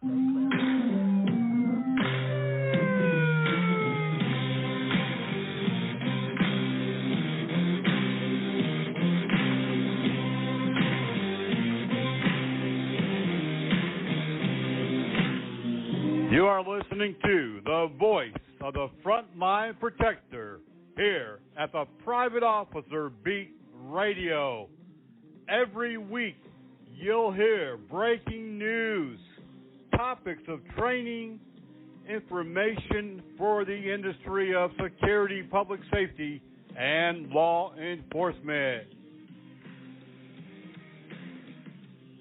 You are listening to the voice of the Frontline Protector here at the Private Officer Beat Radio. Every week you'll hear breaking news, topics of training, information for the industry of security, public safety, and law enforcement.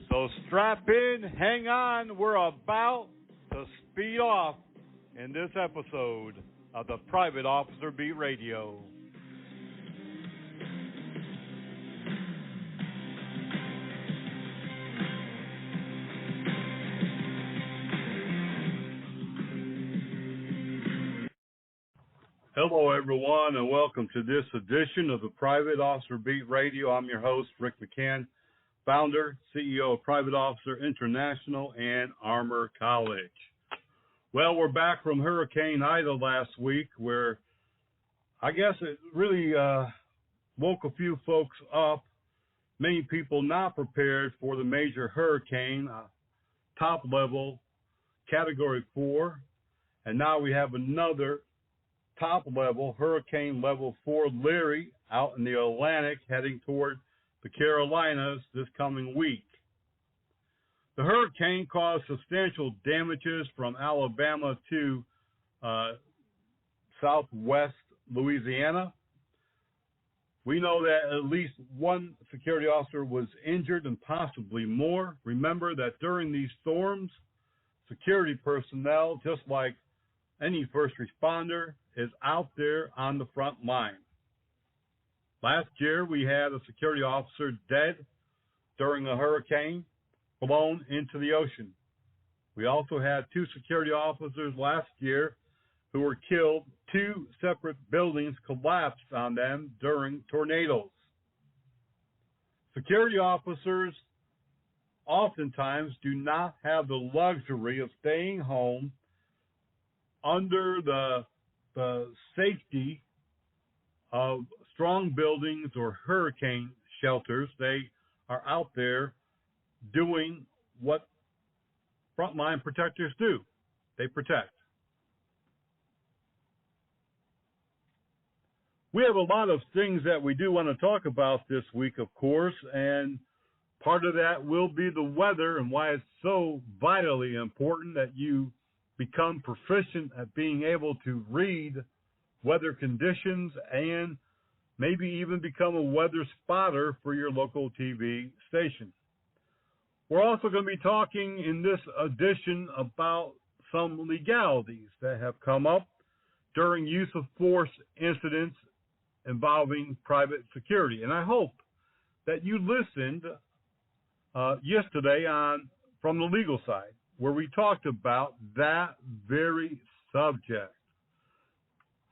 So strap in, hang on, we're about to speed off in this episode of the Private Officer Beat Radio. Hello, everyone, and welcome to this edition of the Private Officer Beat Radio. I'm your host, Rick McCann, founder, CEO of Private Officer International and Armor College. Well, we're back from Hurricane Ida last week, where I guess it really woke a few folks up. Many people not prepared for the major hurricane, top level, Category 4, and now we have another top level, Hurricane Level 4 Larry out in the Atlantic heading toward the Carolinas this coming week. The hurricane caused substantial damages from Alabama to southwest Louisiana. We know that at least one security officer was injured and possibly more. Remember that during these storms, security personnel, just like any first responder, is out there on the front line. Last year, we had a security officer dead during a hurricane, blown into the ocean. We also had two security officers last year who were killed. Two separate buildings collapsed on them during tornadoes. Security officers oftentimes do not have the luxury of staying home under the safety of strong buildings or hurricane shelters. They are out there doing what frontline protectors do. They protect. We have a lot of things that we do want to talk about this week, of course, and part of that will be the weather and why it's so vitally important that you become proficient at being able to read weather conditions and maybe even become a weather spotter for your local TV station. We're also going to be talking in this edition about some legalities that have come up during use of force incidents involving private security. And I hope that you listened yesterday from the legal side, where we talked about that very subject.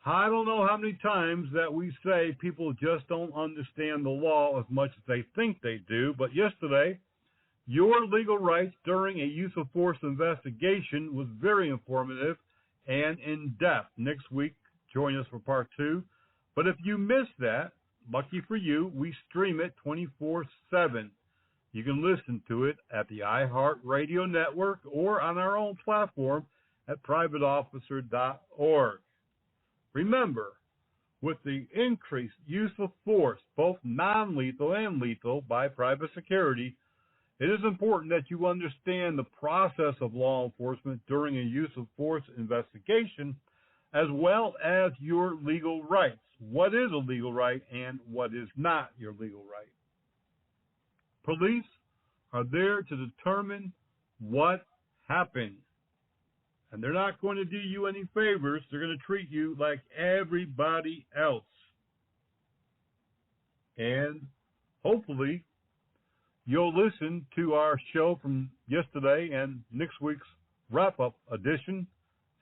I don't know how many times that we say people just don't understand the law as much as they think they do, but yesterday, your legal rights during a use of force investigation was very informative and in-depth. Next week, join us for part 2. But if you missed that, lucky for you, we stream it 24/7. You can listen to it at the iHeartRadio network or on our own platform at privateofficer.org. Remember, with the increased use of force, both non-lethal and lethal, by private security, it is important that you understand the process of law enforcement during a use of force investigation, as well as your legal rights. What is a legal right and what is not your legal right? Police are there to determine what happened. And they're not going to do you any favors. They're going to treat you like everybody else. And hopefully, you'll listen to our show from yesterday and next week's wrap-up edition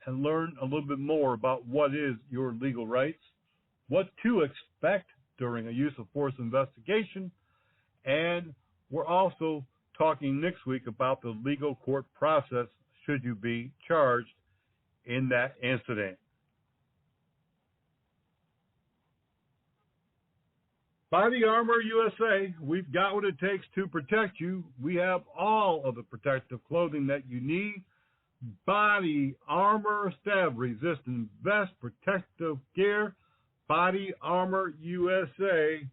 and learn a little bit more about what is your legal rights, what to expect during a use of force investigation, and we're also talking next week about the legal court process should you be charged in that incident. Body Armor USA, we've got what it takes to protect you. We have all of the protective clothing that you need. Body Armor, stab resistant vest, protective gear. Body Armor USA.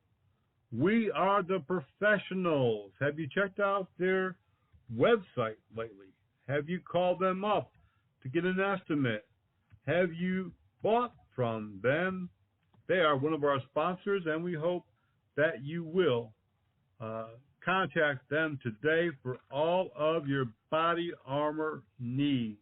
We are the professionals. Have you checked out their website lately? Have you called them up to get an estimate? Have you bought from them? They are one of our sponsors, and we hope that you will contact them today for all of your body armor needs.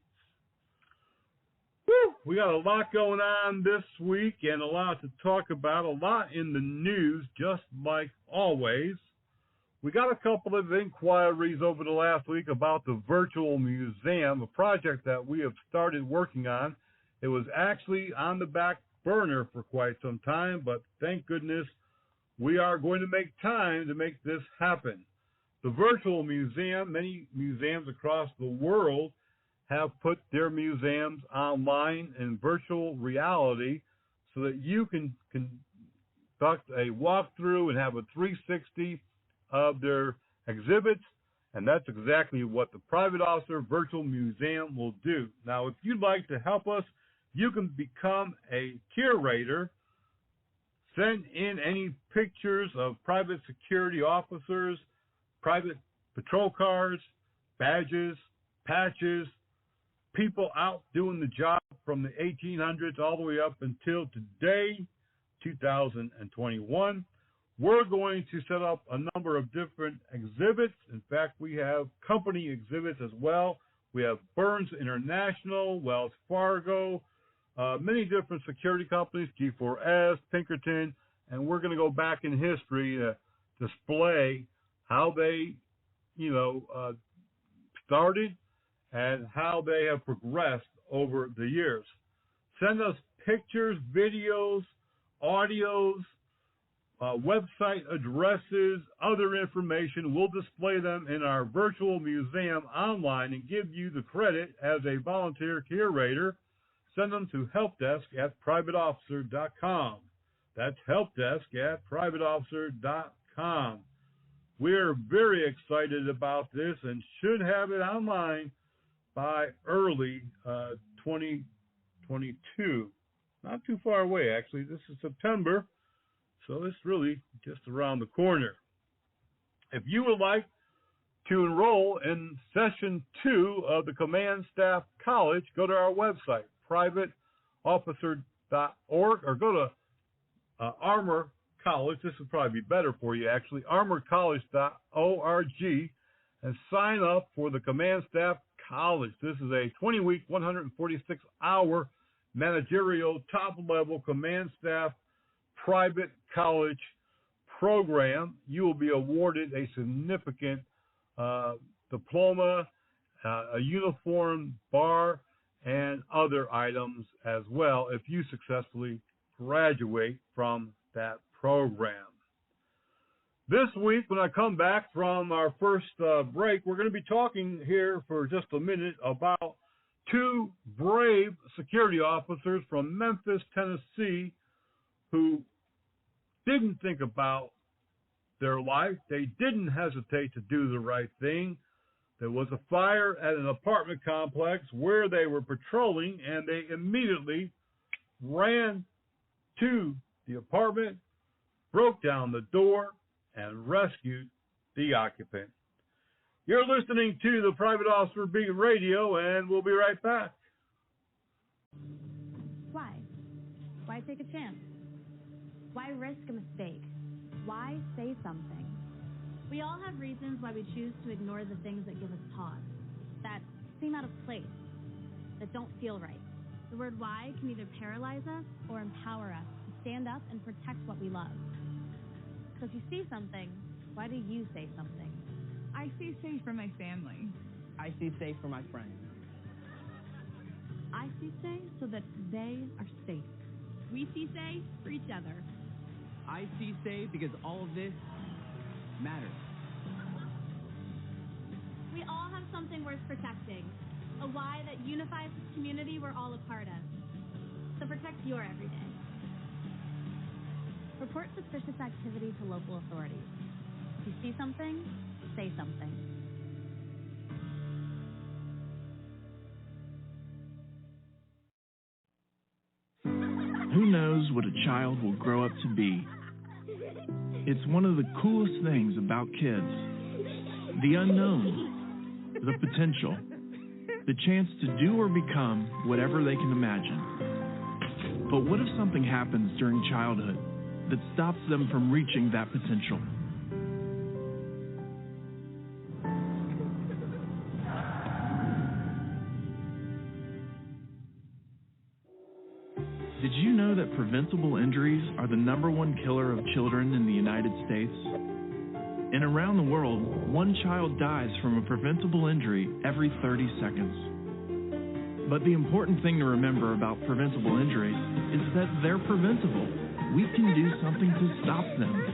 Woo! We got a lot going on this week and a lot to talk about, a lot in the news, just like always. We got a couple of inquiries over the last week about the virtual museum, a project that we have started working on. It was actually on the back burner for quite some time, but thank goodness we are going to make time to make this happen. The virtual museum, many museums across the world have put their museums online in virtual reality so that you can conduct a walkthrough and have a 360 of their exhibits, and that's exactly what the Private Officer Virtual Museum will do. Now, if you'd like to help us, you can become a curator. Send in any pictures of private security officers, private patrol cars, badges, patches, people out doing the job from the 1800s all the way up until today, 2021. We're going to set up a number of different exhibits. In fact, we have company exhibits as well. We have Burns International, Wells Fargo, many different security companies, G4S, Pinkerton, and we're going to go back in history to display how they, started and how they have progressed over the years. Send us pictures, videos, audios, website addresses, other information. We'll display them in our virtual museum online and give you the credit as a volunteer curator. Send them to helpdesk@privateofficer.com. That's helpdesk@privateofficer.com. We're very excited about this and should have it online by early 2022. Not too far away, actually. This is September, so it's really just around the corner. If you would like to enroll in Session 2 of the Command Staff College, go to our website, privateofficer.org, or go to Armor College. This would probably be better for you, actually, armorcollege.org, and sign up for the Command Staff College. This is a 20-week, 146-hour managerial, top-level command staff private college program. You will be awarded a significant diploma, a uniform, bar, and other items as well if you successfully graduate from that program. This week, when I come back from our first break, we're going to be talking here for just a minute about two brave security officers from Memphis, Tennessee, who didn't think about their life. They didn't hesitate to do the right thing. There was a fire at an apartment complex where they were patrolling, and they immediately ran to the apartment, broke down the door, and rescued the occupant. You're listening to the Private Officer Beat Radio, and we'll be right back. Why? Why take a chance? Why risk a mistake? Why say something? We all have reasons why we choose to ignore the things that give us pause, that seem out of place, that don't feel right. The word why can either paralyze us or empower us to stand up and protect what we love. So if you see something, why do you say something? I see safe for my family. I see safe for my friends. I see safe so that they are safe. We see safe for each other. I see safe because all of this matters. We all have something worth protecting. A why that unifies this community we're all a part of. So protect your everyday. Report suspicious activity to local authorities. If you see something, say something. Who knows what a child will grow up to be? It's one of the coolest things about kids. The unknown, the potential, the chance to do or become whatever they can imagine. But what if something happens during childhood that stops them from reaching that potential? Did you know that preventable injuries are the #1 killer of children in the United States? And around the world, 1 child dies from a preventable injury every 30 seconds. But the important thing to remember about preventable injuries is that they're preventable. We can do something to stop them.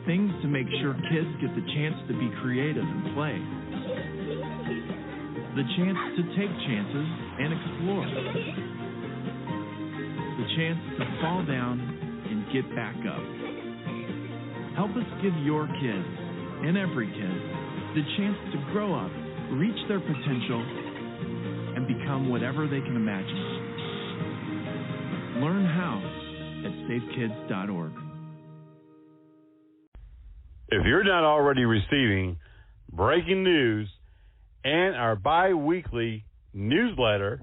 Things to make sure kids get the chance to be creative and play. The chance to take chances and explore. The chance to fall down and get back up. Help us give your kids, and every kid, the chance to grow up, reach their potential, and become whatever they can imagine. Learn how at safekids.org. If you're not already receiving breaking news and our bi-weekly newsletter,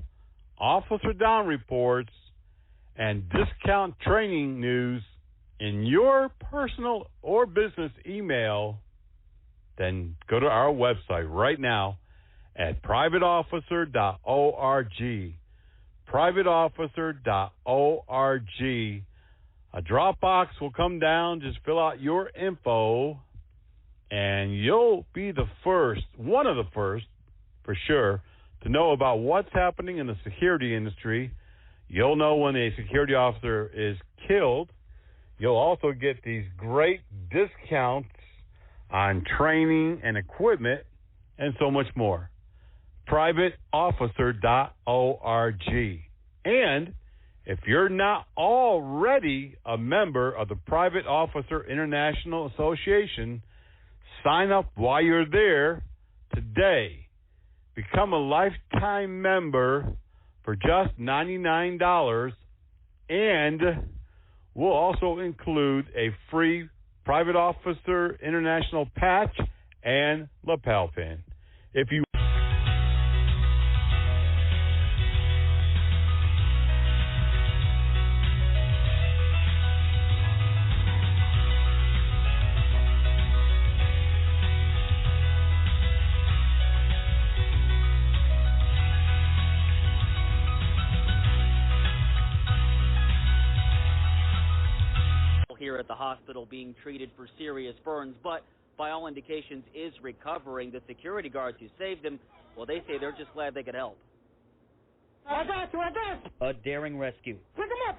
Officer Down Reports, and discount training news in your personal or business email, then go to our website right now at privateofficer.org. Privateofficer.org. A Dropbox will come down. Just fill out your info, and you'll be the first, one of the first, for sure, to know about what's happening in the security industry. You'll know when a security officer is killed. You'll also get these great discounts on training and equipment and so much more. Privateofficer.org. And if you're not already a member of the Private Officer International Association, sign up while you're there today. Become a lifetime member for just $99, and we'll also include a free Private Officer International patch and lapel pin. If you here at the hospital being treated for serious burns, but by all indications is recovering. The security guards who saved him, well, they say they're just glad they could help. I got you. A daring rescue. Pick him up.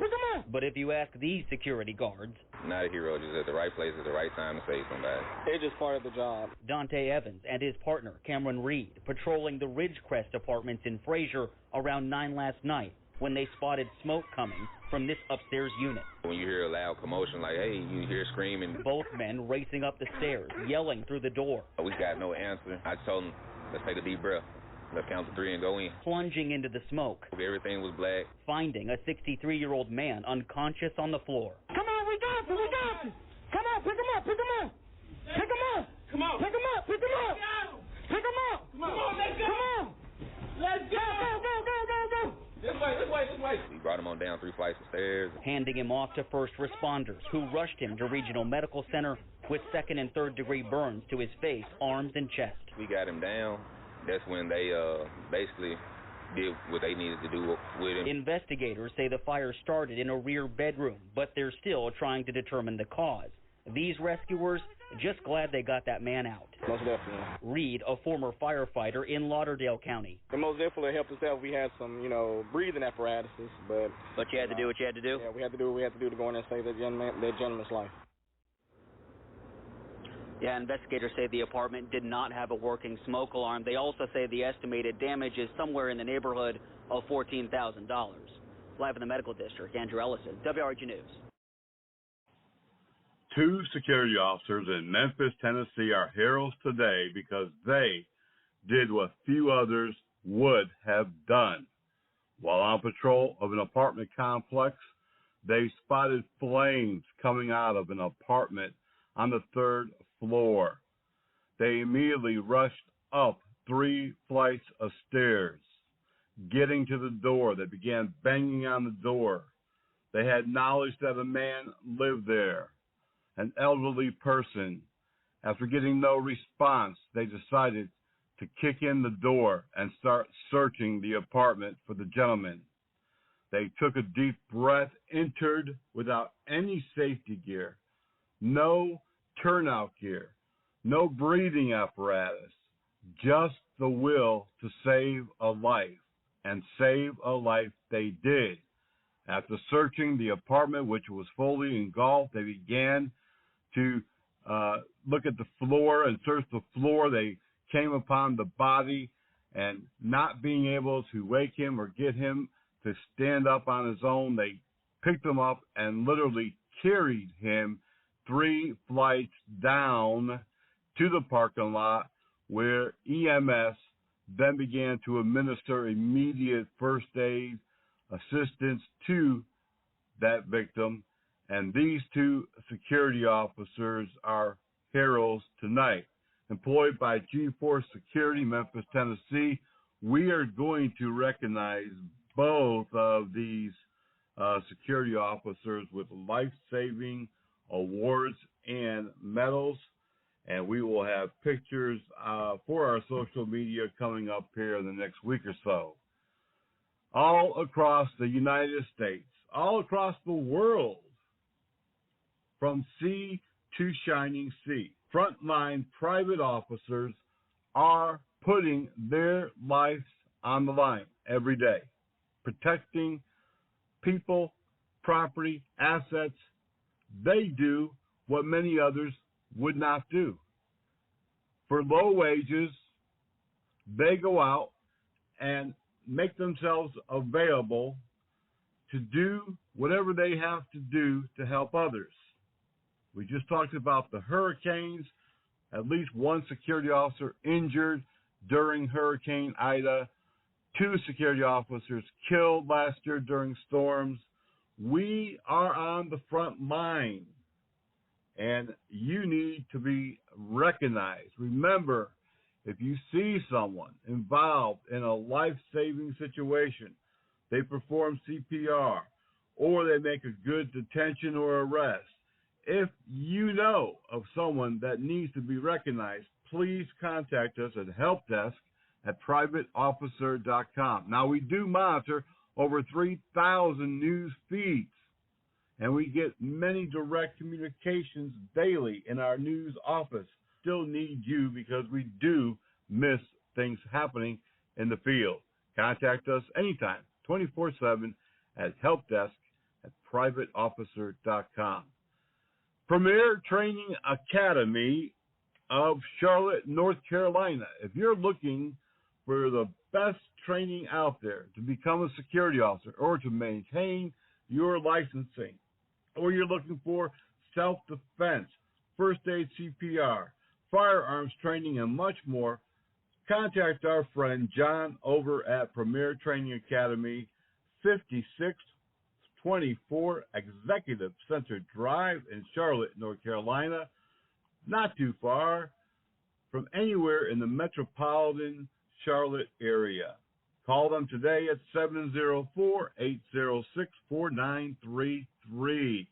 But if you ask these security guards, not a hero, just at the right place at the right time to save somebody. They're just part of the job. Dante Evans and his partner, Cameron Reed, patrolling the Ridgecrest apartments in Fraser around 9 last night when they spotted smoke coming from this upstairs unit. When you hear a loud commotion, like, hey, you hear screaming. Both men racing up the stairs, yelling through the door. We got no answer. I told them, let's take a deep breath. Let's count to 3 and go in. Plunging into the smoke. Everything was black. Finding a 63-year-old man unconscious on the floor. Come on, we got you. Come on, pick him up. Pick him up. Come on, let's go. Let's go. Go. This way. We brought him on down 3 flights of stairs. Handing him off to first responders, who rushed him to Regional Medical Center with 2nd and 3rd degree burns to his face, arms, and chest. We got him down. That's when they basically did what they needed to do with him. Investigators say the fire started in a rear bedroom, but they're still trying to determine the cause. These rescuers just glad they got that man out. Most definitely. Reed, a former firefighter in Lauderdale County. It most definitely helped us out. We had some, breathing apparatuses, but you had to do what you had to do? Yeah, we had to do what we had to do to go in and save that gentleman's life. Yeah, investigators say the apartment did not have a working smoke alarm. They also say the estimated damage is somewhere in the neighborhood of $14,000. Live in the medical district, Andrew Ellison, WRG News. 2 security officers in Memphis, Tennessee are heroes today because they did what few others would have done. While on patrol of an apartment complex, they spotted flames coming out of an apartment on the 3rd floor. They immediately rushed up 3 flights of stairs. Getting to the door, they began banging on the door. They had knowledge that a man lived there, an elderly person. After getting no response, they decided to kick in the door and start searching the apartment for the gentleman. They took a deep breath, entered without any safety gear, no turnout gear, no breathing apparatus, just the will to save a life. And save a life they did. After searching the apartment, which was fully engulfed, they began to look at the floor and search the floor. They came upon the body, and not being able to wake him or get him to stand up on his own, they picked him up and literally carried him 3 flights down to the parking lot, where EMS then began to administer immediate first aid assistance to that victim. And these 2 security officers are heroes tonight. Employed by G4 Security, Memphis, Tennessee, we are going to recognize both of these security officers with life-saving awards and medals. And we will have pictures for our social media coming up here in the next week or so. All across the United States, all across the world, from sea to shining sea, Frontline private officers are putting their lives on the line every day, protecting people, property, assets. They do what many others would not do. For low wages, they go out and make themselves available to do whatever they have to do to help others. We just talked about the hurricanes, at least 1 security officer injured during Hurricane Ida, 2 security officers killed last year during storms. We are on the front line, and you need to be recognized. Remember, if you see someone involved in a life-saving situation, they perform CPR, or they make a good detention or arrest. If you know of someone that needs to be recognized, please contact us at helpdesk@privateofficer.com. Now, we do monitor over 3,000 news feeds, and we get many direct communications daily in our news office. Still need you because we do miss things happening in the field. Contact us anytime, 24/7 at helpdesk@privateofficer.com. Premier Training Academy of Charlotte, North Carolina. If you're looking for the best training out there to become a security officer or to maintain your licensing, or you're looking for self-defense, first aid, CPR, firearms training, and much more, contact our friend John over at Premier Training Academy, 5624 Executive Center Drive in Charlotte, North Carolina, not too far from anywhere in the metropolitan Charlotte area. Call them today at 704-806-4933,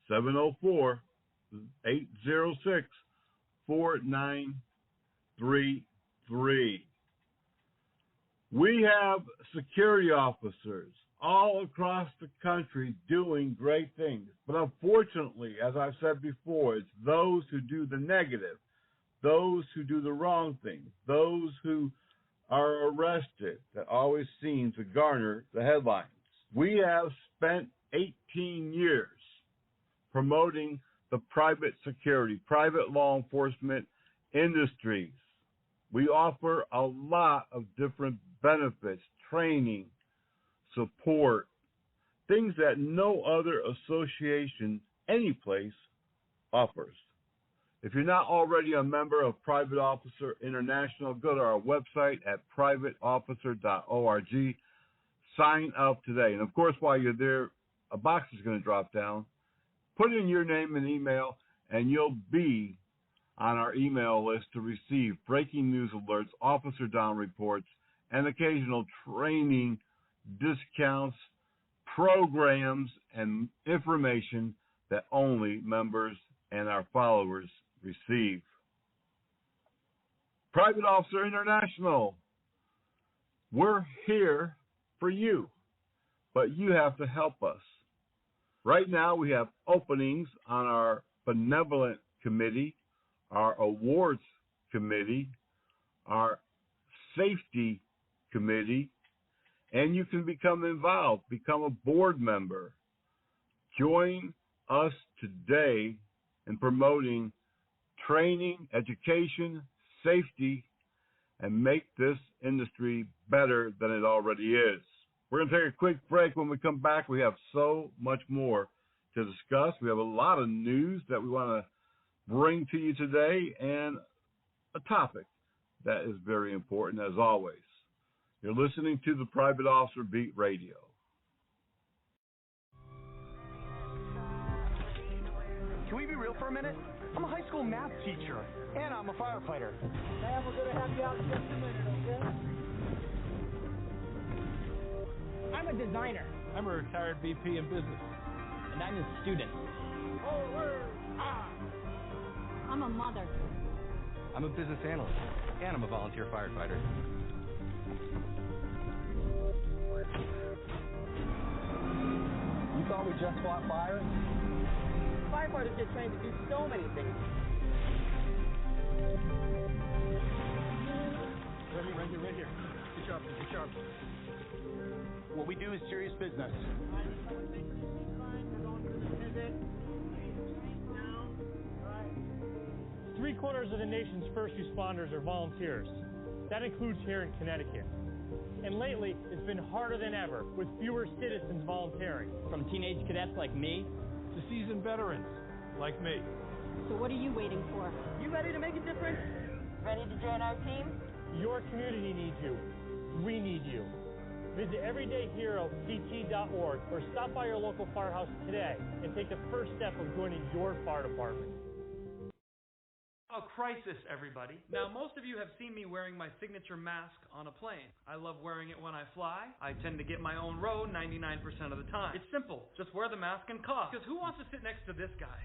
704-806-4933. We have security officers all across the country doing great things. But unfortunately, as I've said before, it's those who do the negative, those who do the wrong thing, those who are arrested that always seem to garner the headlines. We have spent 18 years promoting the private security, private law enforcement industries. We offer a lot of different benefits, training, support, things that no other association, any place, offers. If you're not already a member of Private Officer International, go to our website at privateofficer.org. Sign up today. And, of course, while you're there, a box is going to drop down. Put in your name and email, and you'll be on our email list to receive breaking news alerts, officer down reports, and occasional training, discounts, programs, and information that only members and our followers receive. Private Officer International, we're here for you, but you have to help us. Right now we have openings on our benevolent committee, our awards committee, our safety committee, and you can become involved, become a board member. Join us today in promoting training, education, safety, and make this industry better than it already is. We're going to take a quick break. When we come back, we have so much more to discuss. We have a lot of news that we want to bring to you today and a topic that is very important as always. You're listening to the Private Officer Beat Radio. Can we be real for a minute? I'm a high school math teacher, and I'm a firefighter. Man, we're going to have you out in just a minute, okay? I'm a designer. I'm a retired VP in business. And I'm a student. I'm a mother. I'm a business analyst, and I'm a volunteer firefighter. You thought we just fought fires? Firefighters get trained to do so many things. Right here. Get sharp. What we do is serious business. Three-quarters of the nation's first responders are volunteers. That includes here in Connecticut. And lately, it's been harder than ever, with fewer citizens volunteering. From teenage cadets like me to seasoned veterans like me. So what are you waiting for? You ready to make a difference? Ready to join our team? Your community needs you. We need you. Visit everydayheropt.org or stop by your local firehouse today and take the first step of joining your fire department. A crisis, everybody. Now, most of you have seen me wearing my signature mask on a plane. I love wearing it when I fly. I tend to get my own row 99% of the time. It's simple. Just wear the mask and cough. Because who wants to sit next to this guy?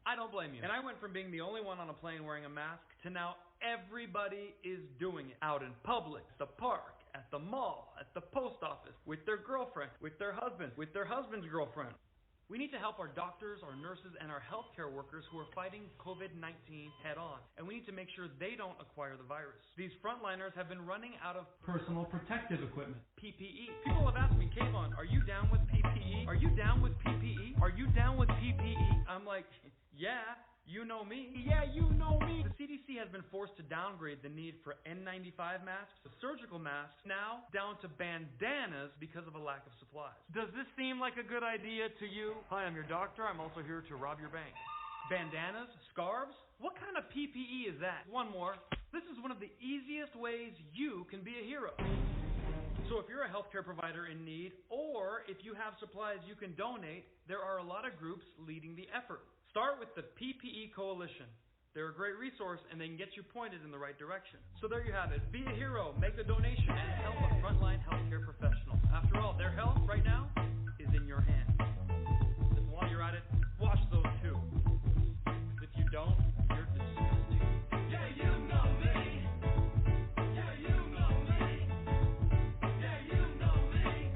I don't blame you. And I went from being the only one on a plane wearing a mask to now everybody is doing it. Out in public, the park, at the mall, at the post office, with their girlfriend, with their husband, with their husband's girlfriend. We need to help our doctors, our nurses, and our healthcare workers who are fighting COVID-19 head on. And we need to make sure they don't acquire the virus. These frontliners have been running out of personal protective equipment, PPE. People have asked me, Kayvon, are you down with PPE? Are you down with PPE? Are you down with PPE? I'm like, yeah, you know me. Yeah, you know me. The CDC has been forced to downgrade the need for N95 masks, surgical masks, now down to bandanas because of a lack of supplies. Does this seem like a good idea to you? Hi, I'm your doctor. I'm also here to rob your bank. Bandanas? Scarves? What kind of PPE is that? One more. This is one of the easiest ways you can be a hero. So if you're a healthcare provider in need, or if you have supplies you can donate, there are a lot of groups leading the effort. Start with the PPE Coalition. They're a great resource, and they can get you pointed in the right direction. So there you have it. Be a hero, make a donation, and help a frontline healthcare professional. After all, their health right now is in your hands. And while you're at it, watch those too. If you don't, you're disgusting. Yeah, you know me. Yeah, you know me. Yeah, you know me.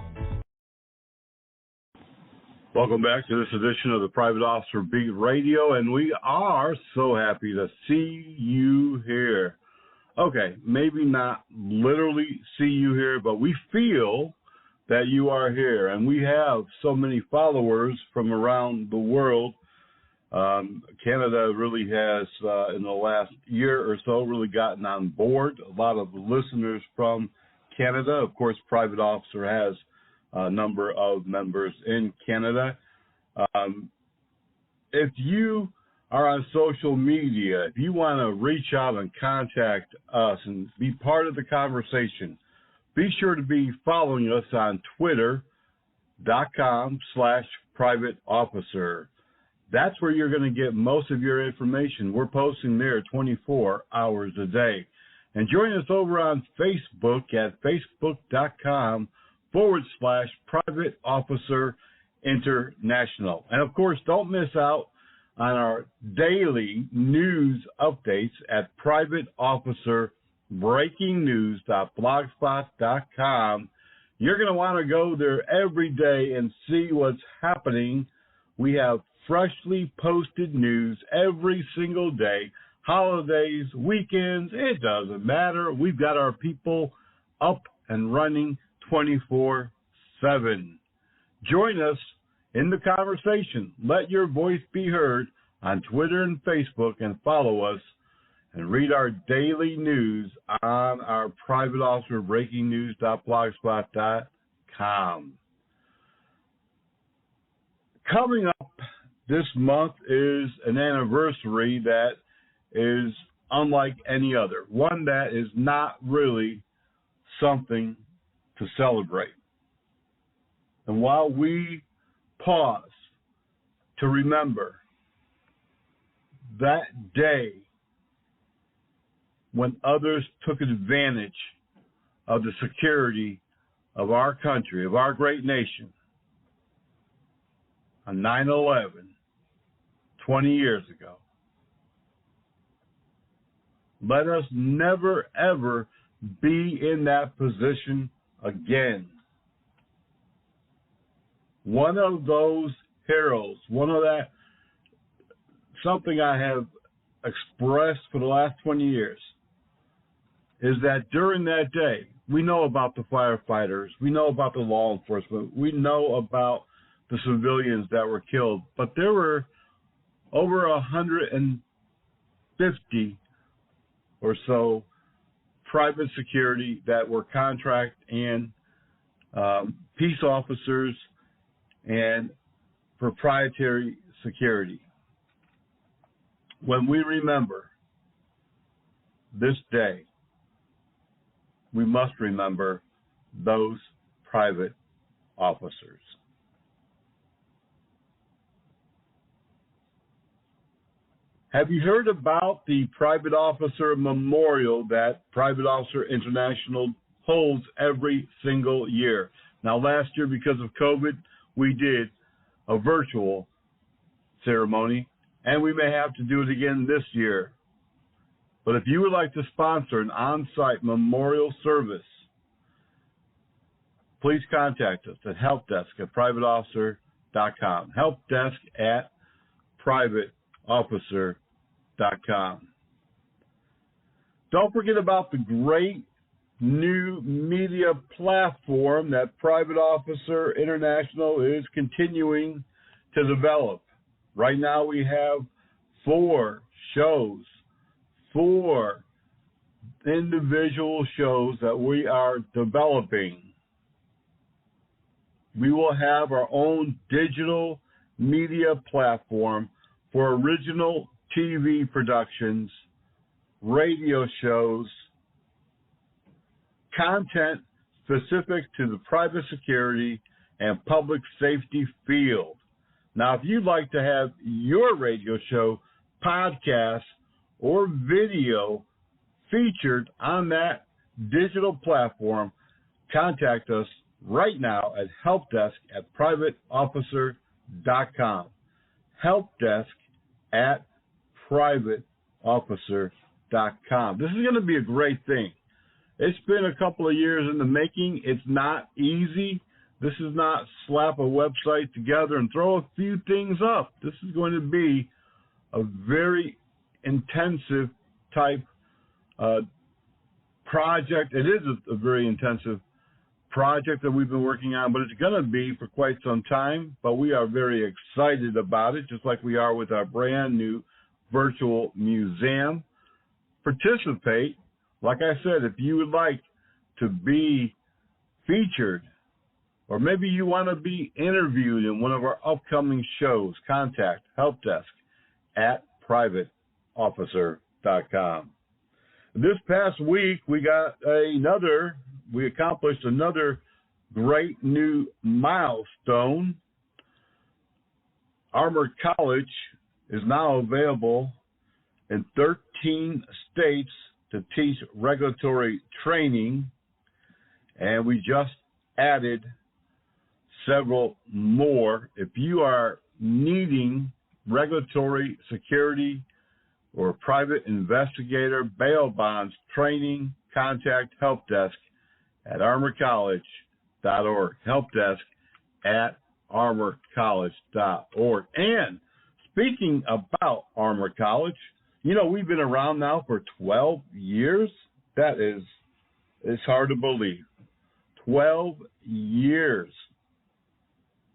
Welcome back to this edition of the Private Officer Beat Radio, and we are so happy to see you here. Okay, maybe not literally see you here, but we feel that you are here. And we have so many followers from around the world. Canada really has, in the last year or so, really gotten on board. A lot of listeners from Canada. Of course, Private Officer has a number of members in Canada. If you are on social media, if you want to reach out and contact us and be part of the conversation, be sure to be following us on Twitter.com/Private Officer. That's where you're going to get most of your information. We're posting there 24 hours a day. And join us over on Facebook at Facebook.com/Private Officer International. And of course, don't miss out on our daily news updates at Private Officer BreakingNews.blogspot.com. You're going to want to go there every day and see what's happening. We have freshly posted news every single day. Holidays, weekends, it doesn't matter. We've got our people up and running 24/7. Join us in the conversation. Let your voice be heard on Twitter and Facebook, and follow us and read our daily news on our Private Officer BreakingNews.blogspot.com. Coming up this month is an anniversary that is unlike any other, one that is not really something to celebrate. And while we pause to remember that day when others took advantage of the security of our country, of our great nation, on 9/11, 20 years ago. Let us never, ever be in that position again. One of those heroes, something I have expressed for the last 20 years, is that during that day, we know about the firefighters, we know about the law enforcement, we know about the civilians that were killed, but there were over 150 or so private security that were contract and peace officers and proprietary security. When we remember this day, we must remember those private officers. Have you heard about the Private Officer Memorial that Private Officer International holds every single year? Now, last year, because of COVID, we did a virtual ceremony, and we may have to do it again this year. But if you would like to sponsor an on-site memorial service, please contact us at helpdesk@privateofficer.com. helpdesk@privateofficer.com. Don't forget about the great new media platform that Private Officer International is continuing to develop. Right now we have 4 individual shows that we are developing. We will have our own digital media platform for original TV productions, radio shows, content specific to the private security and public safety field. Now, if you'd like to have your radio show, podcast, or video featured on that digital platform, contact us right now at helpdesk@privateofficer.com. helpdesk@privateofficer.com. This is going to be a great thing. It's been a couple of years in the making. It's not easy. This is not slap a website together and throw a few things up. This is going to be a very intensive type project. It is a very intensive project that we've been working on, but it's going to be for quite some time. But we are very excited about it, just like we are with our brand new virtual museum. Participate. Like I said, if you would like to be featured, or maybe you want to be interviewed in one of our upcoming shows, contact helpdesk@privateofficer.com. This past week, we accomplished another great new milestone. Armored College is now available in 13 states to teach regulatory training, and we just added several more. If you are needing regulatory security or private investigator bail bonds training, contact helpdesk@armorcollege.org. helpdesk@armorcollege.org. And speaking about Armor College, we've been around now for 12 years. It's hard to believe. 12 years.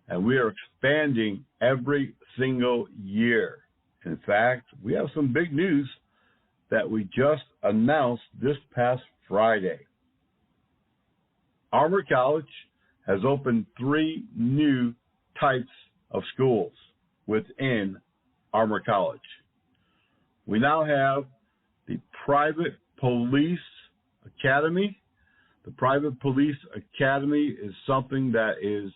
And we are expanding every single year. In fact, we have some big news that we just announced this past Friday. Armor College has opened 3 new types of schools within Armor College. We now have the Private Police Academy. The Private Police Academy is something that is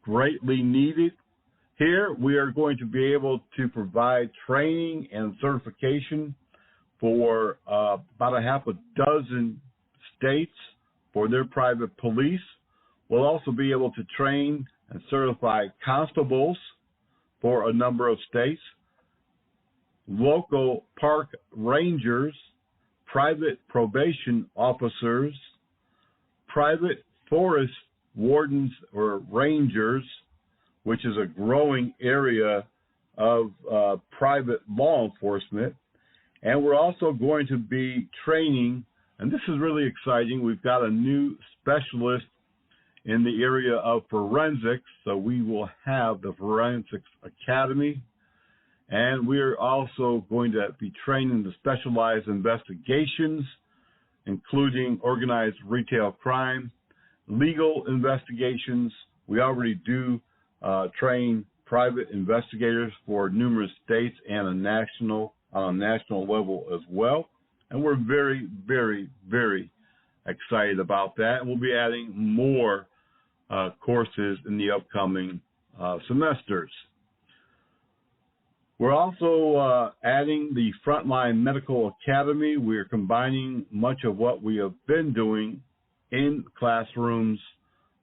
greatly needed. Here, we are going to be able to provide training and certification for about a half a dozen states for their private police. We'll also be able to train and certify constables for a number of states, local park rangers, private probation officers, private forest wardens or rangers, which is a growing area of private law enforcement. And we're also going to be training, and this is really exciting, we've got a new specialist in the area of forensics, so we will have the Forensics Academy. And we're also going to be training the specialized investigations, including organized retail crime, legal investigations. We already do train private investigators for numerous states and on a national level as well. And we're very, very, very excited about that. And we'll be adding more courses in the upcoming semesters. We're also adding the Frontline Medical Academy. We're combining much of what we have been doing in classrooms,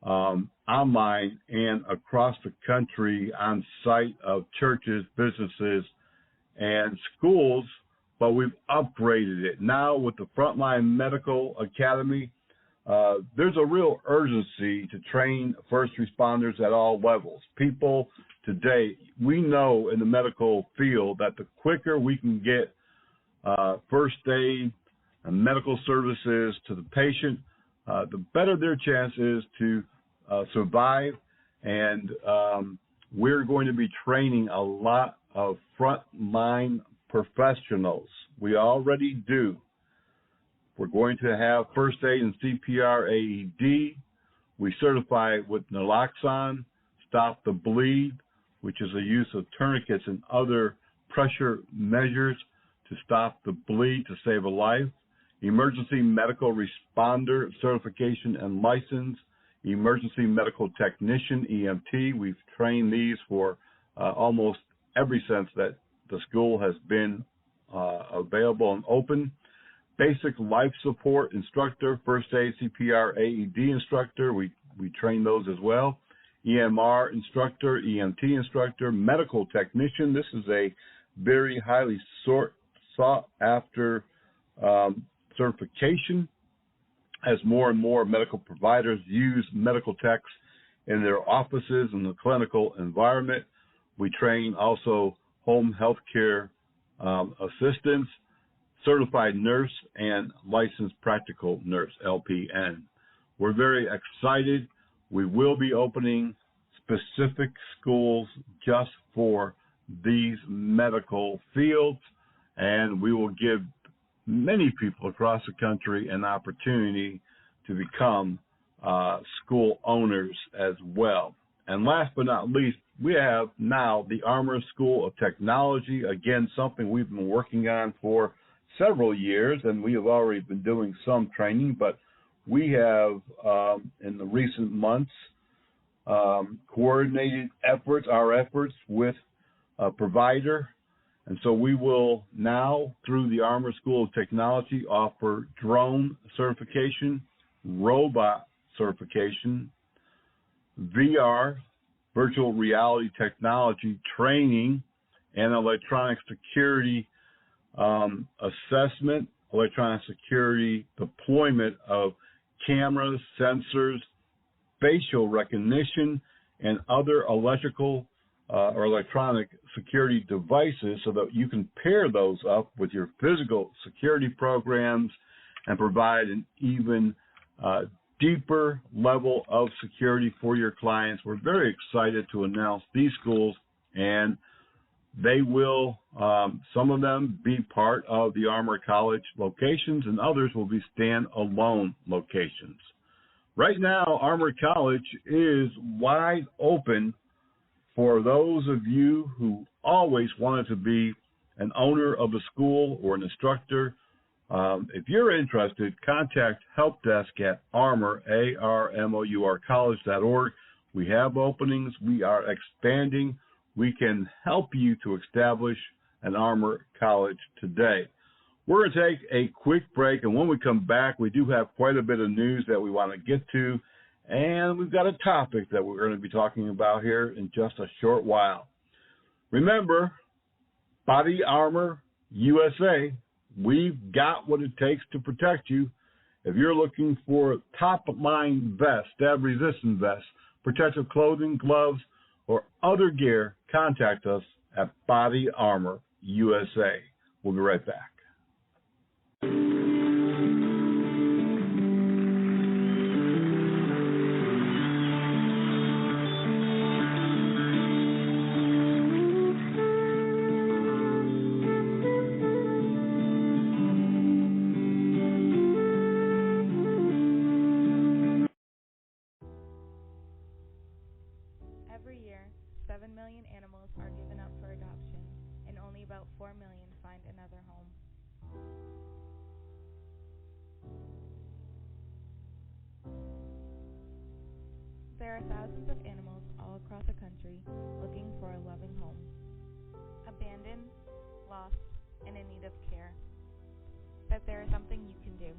online, and across the country on site of churches, businesses, and schools, but we've upgraded it. Now with the Frontline Medical Academy, there's a real urgency to train first responders at all levels. People today, we know in the medical field that the quicker we can get first aid and medical services to the patient, the better their chance is to survive. And we're going to be training a lot of frontline professionals. We already do. We're going to have first aid and CPR AED. We certify with naloxone, stop the bleed, which is the use of tourniquets and other pressure measures to stop the bleed to save a life. Emergency medical responder certification and license. Emergency medical technician, EMT. We've trained these for almost every since that the school has been available and open. Basic life support instructor, first aid, CPR, AED instructor. We train those as well. EMR instructor, EMT instructor, medical technician. This is a very highly sought after certification as more and more medical providers use medical techs in their offices in the clinical environment. We train also home health care assistants, certified nurse, and licensed practical nurse, LPN. We're very excited. We will be opening specific schools just for these medical fields, and we will give many people across the country an opportunity to become school owners as well. And last but not least, we have now the Armor School of Technology, again, something we've been working on for several years, and we have already been doing some training, but we have, in the recent months, coordinated our efforts with a provider. And so we will now, through the Armor School of Technology, offer drone certification, robot certification, VR, virtual reality technology training, and electronic security assessment, electronic security deployment of cameras, sensors, facial recognition, and other electrical or electronic security devices so that you can pair those up with your physical security programs and provide an even deeper level of security for your clients. We're very excited to announce these schools, and they will, some of them, be part of the Armor College locations, and others will be standalone locations. Right now, Armor College is wide open for those of you who always wanted to be an owner of a school or an instructor. If you're interested, contact help desk at Armor, ARMOUR, college.org. We have openings. We are expanding. We can help you to establish an Armor College today. We're going to take a quick break, and when we come back, we do have quite a bit of news that we want to get to, and we've got a topic that we're going to be talking about here in just a short while. Remember, Body Armor USA, we've got what it takes to protect you. If you're looking for top-line vests, stab-resistant vests, protective clothing, gloves, or other gear, contact us at Body Armor USA. We'll be right back. Every year, 7 million animals are given up for adoption, and only about 4 million find another home. There are thousands of animals all across the country looking for a loving home. Abandoned, lost, and in need of care. But there is something you can do.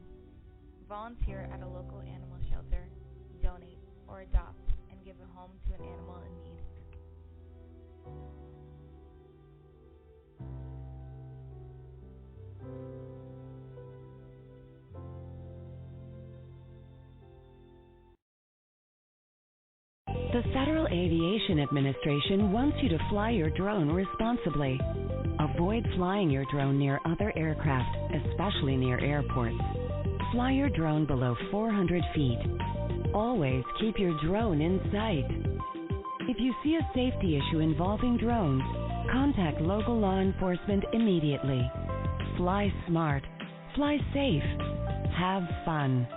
Volunteer at a local animal shelter, donate, or adopt, and give a home to an animal in need. The Federal Aviation Administration wants you to fly your drone responsibly. Avoid flying your drone near other aircraft, especially near airports. Fly your drone below 400 feet. Always keep your drone in sight. If you see a safety issue involving drones, contact local law enforcement immediately. Fly smart. Fly safe. Have fun.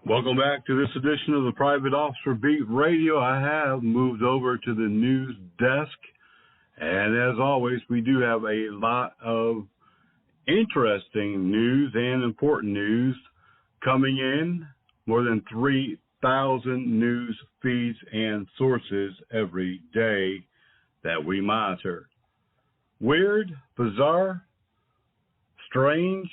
Welcome back to this edition of the Private Officer Beat Radio. I have moved over to the news desk, and as always, we do have a lot of interesting news and important news coming in. More than 3,000 news feeds and sources every day that we monitor. Weird, bizarre, strange.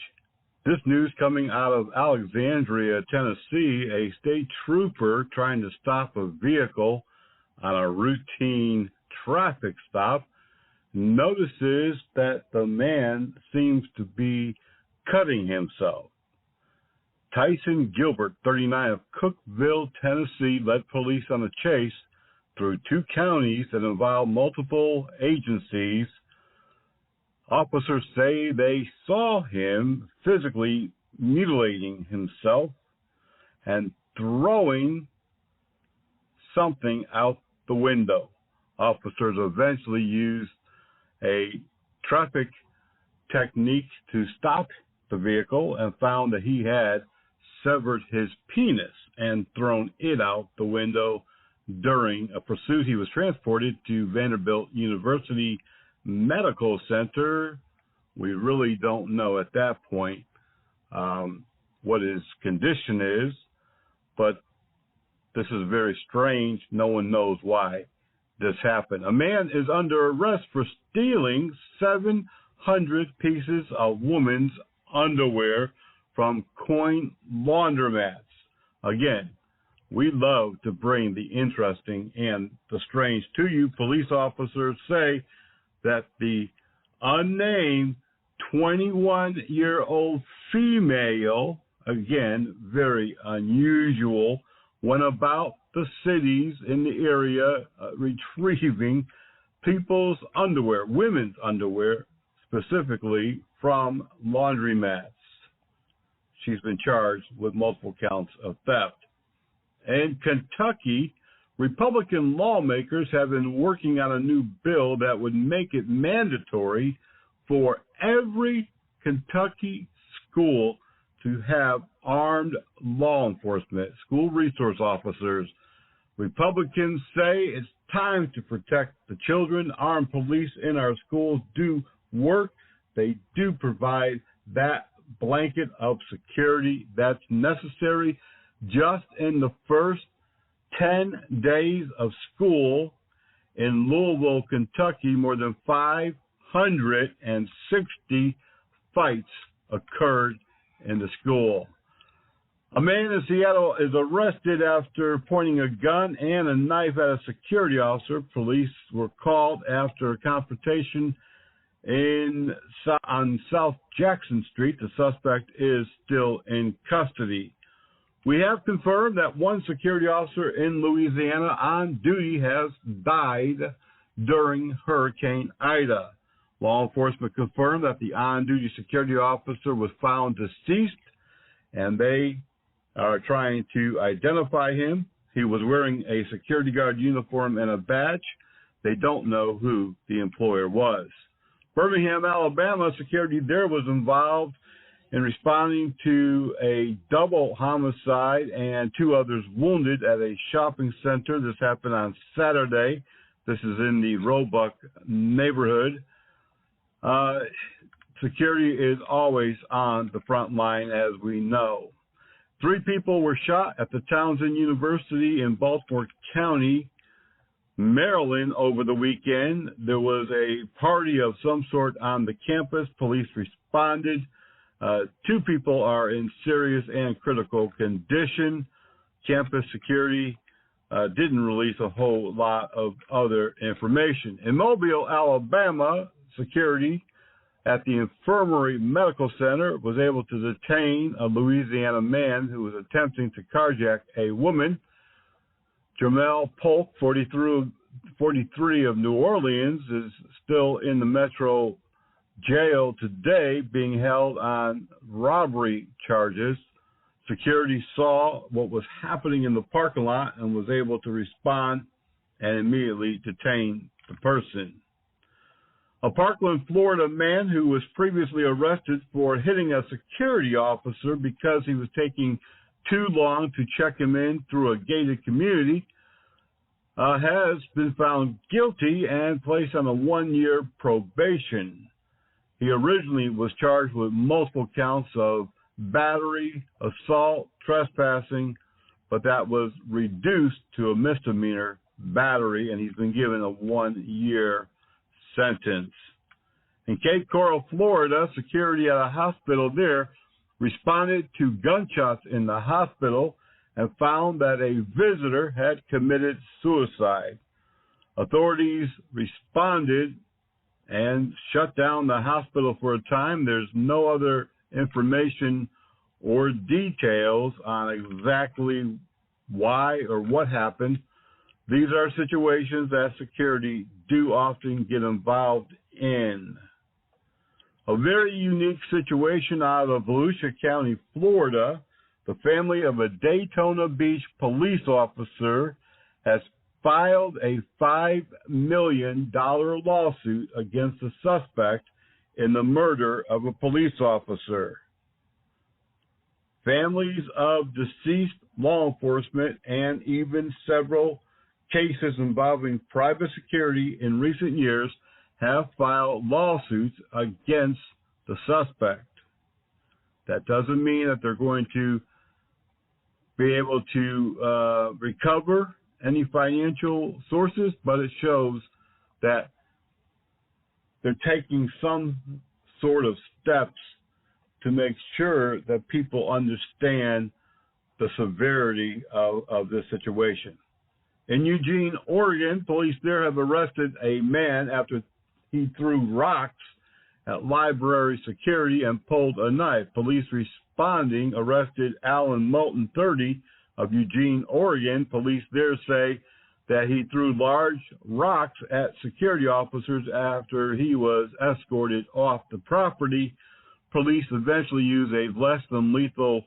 This news coming out of Alexandria, Tennessee, a state trooper trying to stop a vehicle on a routine traffic stop notices that the man seems to be cutting himself. Tyson Gilbert, 39, of Cookeville, Tennessee, led police on a chase through 2 counties that involved multiple agencies. Officers say they saw him physically mutilating himself and throwing something out the window. Officers eventually used a traffic technique to stop the vehicle and found that he had severed his penis and thrown it out the window during a pursuit. He was transported to Vanderbilt University Medical Center. We really don't know at that point what his condition is, but this is very strange. No one knows why this happened. A man is under arrest for stealing 700 pieces of women's underwear from coin laundromats. Again, we love to bring the interesting and the strange to you. Police officers say that the unnamed 21-year-old female, again, very unusual, went about the cities in the area retrieving people's underwear, women's underwear, specifically from laundromats. She's been charged with multiple counts of theft. In Kentucky, Republican lawmakers have been working on a new bill that would make it mandatory for every Kentucky school to have armed law enforcement, school resource officers. Republicans say it's time to protect the children. Armed police in our schools do work. They do provide that blanket of security that's necessary. Just in the first 10 days of school in Louisville, Kentucky, more than 560 fights occurred in the school. A man in Seattle is arrested after pointing a gun and a knife at a security officer. Police were called after a confrontation on South Jackson Street. The suspect is still in custody. We have confirmed that one security officer in Louisiana on duty has died during Hurricane Ida. Law enforcement confirmed that the on-duty security officer was found deceased, and they are trying to identify him. He was wearing a security guard uniform and a badge. They don't know who the employer was. Birmingham, Alabama, security there was involved in responding to a double homicide and 2 others wounded at a shopping center. This happened on Saturday. This is in the Roebuck neighborhood. Security is always on the front line, as we know. 3 people were shot at the Townsend University in Baltimore County, Maryland, over the weekend. There was a party of some sort on the campus. Police responded. 2 people are in serious and critical condition. Campus security didn't release a whole lot of other information. In Mobile, Alabama, security at the Infirmary Medical Center was able to detain a Louisiana man who was attempting to carjack a woman. Jamel Polk, 43 of New Orleans, is still in the Metro jail today, being held on robbery charges. Security saw what was happening in the parking lot and was able to respond and immediately detain the person. A Parkland, Florida man who was previously arrested for hitting a security officer because he was taking too long to check him in through a gated community has been found guilty and placed on a 1-year probation. He originally was charged with multiple counts of battery, assault, trespassing, but that was reduced to a misdemeanor battery, and he's been given a 1-year sentence. In Cape Coral, Florida, security at a hospital there responded to gunshots in the hospital and found that a visitor had committed suicide. Authorities responded and shut down the hospital for a time. There's no other information or details on exactly why or what happened. These are situations that security do often get involved in. A very unique situation out of Volusia County, Florida. The family of a Daytona Beach police officer has filed a $5 million lawsuit against the suspect in the murder of a police officer. Families of deceased law enforcement and even several cases involving private security in recent years have filed lawsuits against the suspect. That doesn't mean that they're going to be able to recover any financial sources, but it shows that they're taking some sort of steps to make sure that people understand the severity of this situation. In Eugene, Oregon, police there have arrested a man after he threw rocks at library security and pulled a knife. Police responding arrested Alan Moulton, 30, of Eugene, Oregon. Police there say that he threw large rocks at security officers after he was escorted off the property. Police eventually used a less than lethal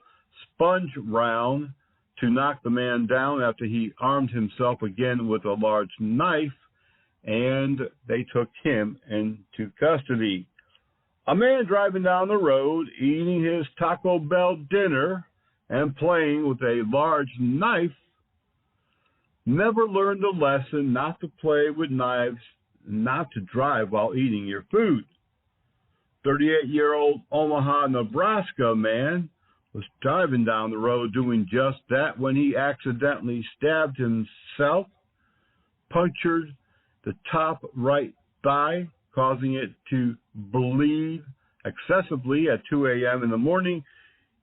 sponge round to knock the man down after he armed himself again with a large knife, and they took him into custody. A man driving down the road, eating his Taco Bell dinner and playing with a large knife, never learned the lesson not to play with knives, not to drive while eating your food. 38-year-old Omaha, Nebraska man was driving down the road doing just that when he accidentally stabbed himself, punctured the top right thigh, causing it to bleed excessively at 2 a.m. in the morning.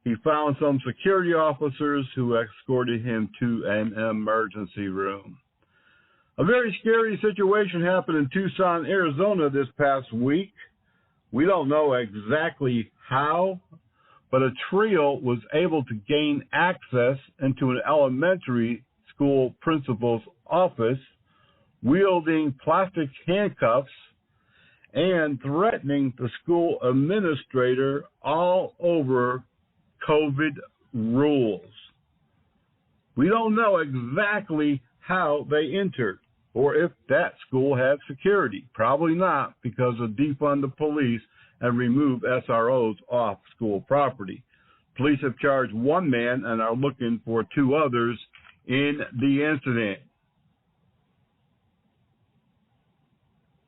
He found some security officers who escorted him to an emergency room. A very scary situation happened in Tucson, Arizona this past week. We don't know exactly how, but a trio was able to gain access into an elementary school principal's office, wielding plastic handcuffs and threatening the school administrator all over COVID rules. We don't know exactly how they entered or if that school had security. Probably not, because of defund the police and remove SROs off school property. Police have charged one man and are looking for two others in the incident.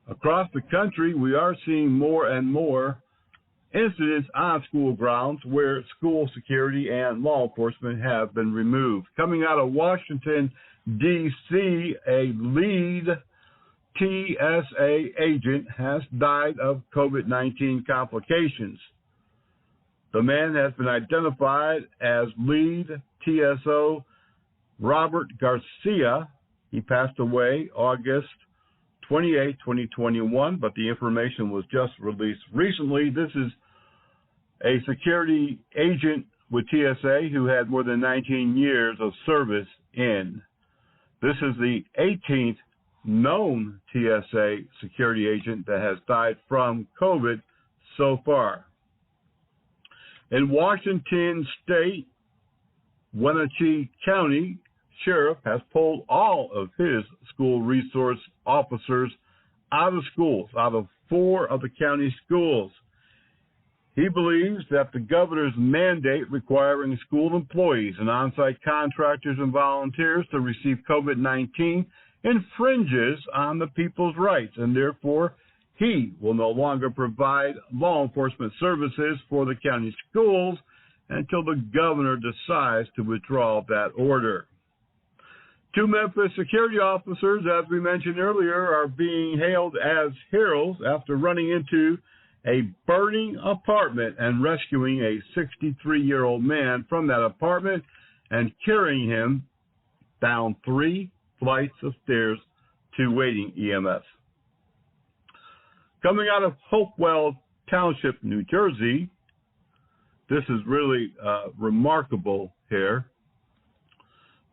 Across the country, we are seeing more and more incidents on school grounds where school security and law enforcement have been removed. Coming out of Washington, D.C., a lead TSA agent has died of COVID-19 complications. The man has been identified as lead TSO Robert Garcia. He passed away August 28, 2021, but the information was just released recently. This is a security agent with TSA who had more than 19 years of service in. This is the 18th known TSA security agent that has died from COVID so far. In Washington State, Wenatchee County Sheriff has pulled all of his school resource officers out of schools, out of 4 of the county schools. He believes that the governor's mandate requiring school employees and on-site contractors and volunteers to receive COVID-19 infringes on the people's rights, and therefore he will no longer provide law enforcement services for the county schools until the governor decides to withdraw that order. 2 Memphis security officers, as we mentioned earlier, are being hailed as heroes after running into a burning apartment and rescuing a 63-year-old man from that apartment and carrying him down 3 flights of stairs to waiting EMS. Coming out of Hopewell Township, New Jersey, this is really remarkable here.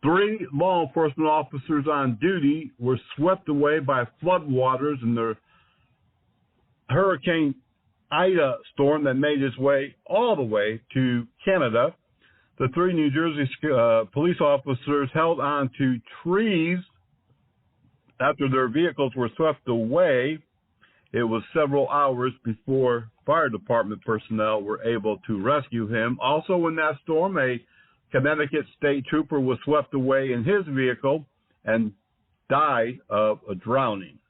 3 law enforcement officers on duty were swept away by floodwaters in the Hurricane Ida storm that made its way all the way to Canada. The 3 New Jersey police officers held on to trees after their vehicles were swept away. It was several hours before fire department personnel were able to rescue him. Also in that storm, a Connecticut state trooper was swept away in his vehicle and died of a drowning.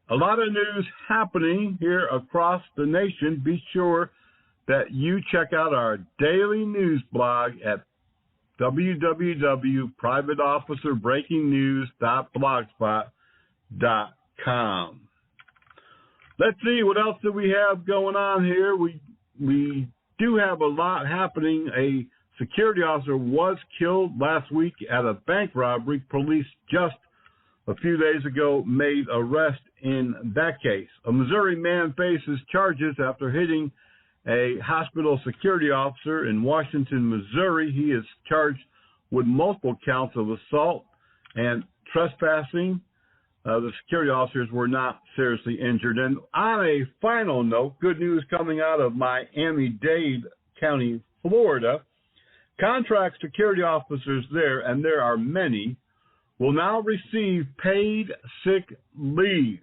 A lot of news happening here across the nation. Be sure that you check out our daily news blog at www.privateofficerbreakingnews.blogspot.com. Let's see, what else do we have going on here? We do have a lot happening. A security officer was killed last week at a bank robbery. Police just a few days ago made arrest in that case. A Missouri man faces charges after hitting a hospital security officer in Washington, Missouri. He is charged with multiple counts of assault and trespassing. The security officers were not seriously injured. And on a final note, good news coming out of Miami-Dade County, Florida. Contract security officers there, and there are many, will now receive paid sick leave.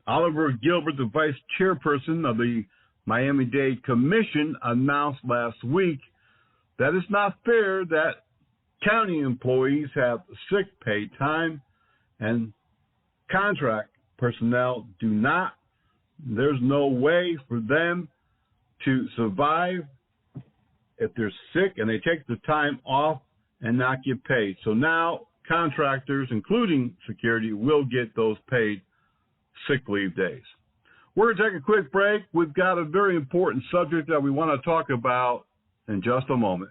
Oliver Gilbert, the vice chairperson of the Miami-Dade Commission, announced last week that it's not fair that county employees have sick pay time and contract personnel do not. There's no way for them to survive if they're sick and they take the time off and not get paid. So now contractors, including security, will get those paid sick leave days. We're going to take a quick break. We've got a very important subject that we want to talk about in just a moment.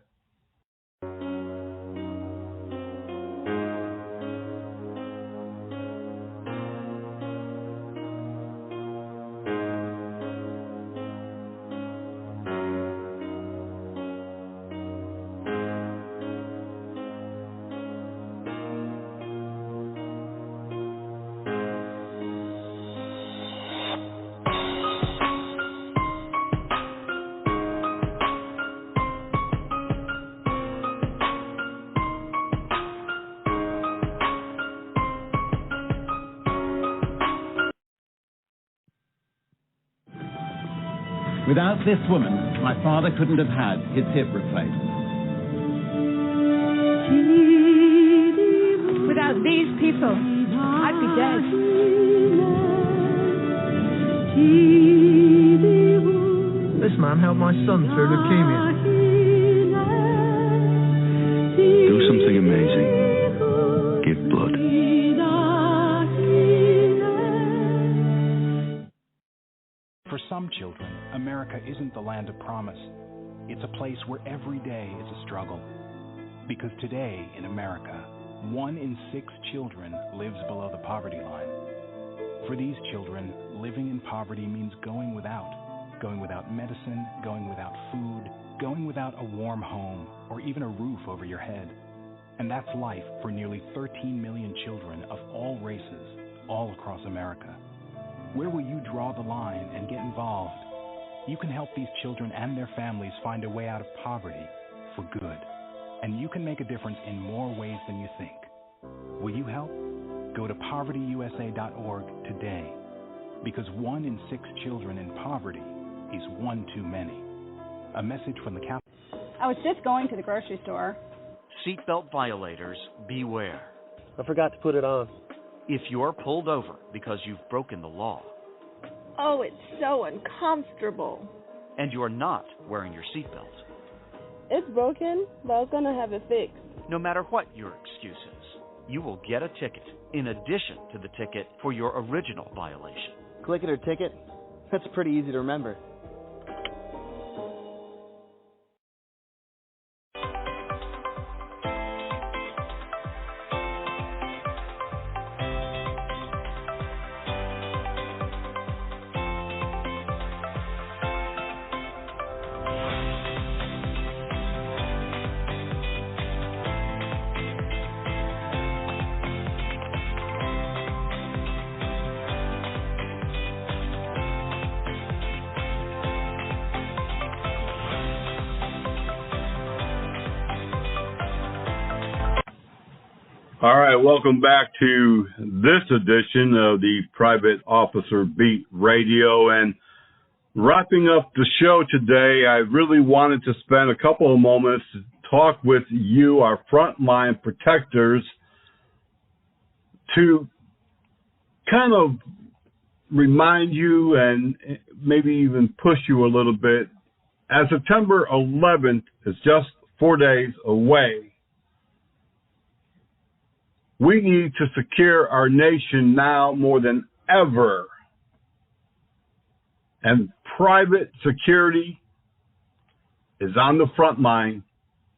Without this woman, my father couldn't have had his hip replaced. Without these people, I'd be dead. This man helped my son through leukemia. Do something amazing. Give blood. For some children, America isn't the land of promise. It's a place where every day is a struggle. Because today in America, 1 in 6 children lives below the poverty line. For these children, living in poverty means going without medicine, going without food, going without a warm home, or even a roof over your head. And that's life for nearly 13 million children of all races, all across America. Where will you draw the line and get involved? You can help these children and their families find a way out of poverty for good. And you can make a difference in more ways than you think. Will you help? Go to povertyusa.org today. Because 1 in 6 children in poverty is one too many. A message from the Catholic. I was just going to the grocery store. Seatbelt violators, beware. I forgot to put it on. If you're pulled over because you've broken the law. Oh, it's so uncomfortable. And you're not wearing your seatbelt. It's broken, but I was going to have it fixed. No matter what your excuse is, you will get a ticket in addition to the ticket for your original violation. Click it or ticket? That's pretty easy to remember. All right, welcome back to this edition of the Private Officer Beat Radio. And wrapping up the show today, I really wanted to spend a couple of moments to talk with you, our frontline protectors, to kind of remind you and maybe even push you a little bit. As September 11th is just 4 days away, we need to secure our nation now more than ever. And private security is on the front line